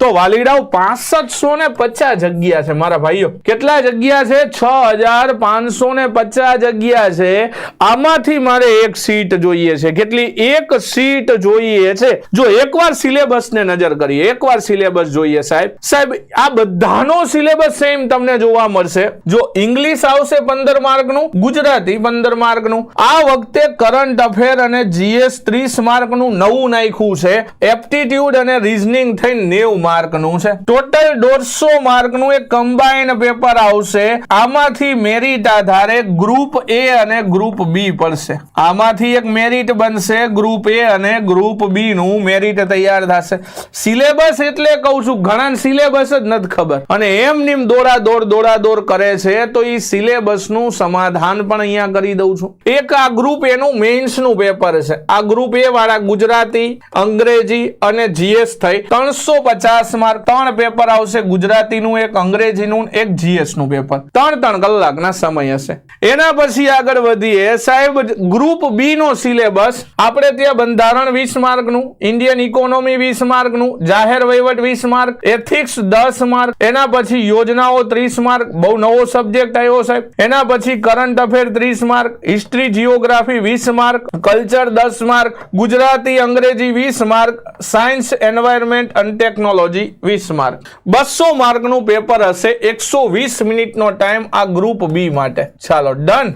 તો વાલીડાઓ 6550 જગ્યા છે મારા ભાઈઓ. કેટલા જગ્યા છે? 6550 જગ્યા છે. આમાંથી મારે એક સીટ જોઈએ છે. કેટલી? એક સીટ જોઈએ છે. જો એકવાર સિલેબસ ને નજર કરીએ, એકવાર સિલેબસ જોઈએ સાહેબ આ બધાનો સિલેબસ સેમ તમને જોવા મળશે. જો ઇંગ્લિશ આવશે 15 માર્કનું, ગુજરાતી 15 માર્કનું. આ વખતે કરંટ અફેર અને જીએસ 30 માર્કનું નવું નાખ્યું છે. એપ્ટિટ્યુડ અને રીઝનિંગ થઈને 90 માર્કનું છે. ટોટલ 150 માર્કનું એક કમ્બાઇન્ડ પેપર આવશે. આમાંથી મેરિટ આધારે ગ્રુપ એ અને ગ્રુપ બી પડશે. આમાંથી એક મેરિટ બનશે. ગ્રુપ એ અને ગ્રુપ બી નું મેરિટ તૈયાર થશે. સિલેબસ એટલે કહું છું, ઘણા સિલેબસ જ નથી ખબર અને એમ નીમ દોડા દોડ કરે છે. તો એ સિલેબસ નું સમાધાન પણ અહીંયા કરી દઉં છું. એક આ ગ્રુપ એનું મેઇન્સ નું પેપર છે. આ ગ્રુપ એ વાળા ગુજરાતી, અંગ્રેજી અને જીએસ થઈ 350 માર્ક 3 પેપર આવશે. ગુજરાતીનું એક, અંગ્રેજીનું એક, જીએસ નું પેપર. 3 કલાકના સમય હશે. એના પછી આગળ વધીએ સાહેબ. ગ્રુપ બી નો સિલેબસ આપણે ત્યાં બંધારણ 20 માર્કનું, ઇન્ડિયન ઇકોનોમી 20 માર્કનું, જાહેર વહીવટ 20 માર્ક, એથિક્સ 10 માર્ક. એના પછી યોજનાઓ 30 માર્ક. બહુ નવો સબ્જેક્ટ આવ્યો સાહેબ. એના પછી current affair 30 mark, history geography 20 mark, culture 10 mark, Gujarati અંગ્રેજી 20 માર્ક, સાયન્સ એન્વાયરમેન્ટ અને ટેકનોલોજી 20 માર્ક. 200 માર્કનું પેપર હશે. 120 મિનિટનો ટાઈમ આ ગ્રુપ બી માટે. ચાલો ડન.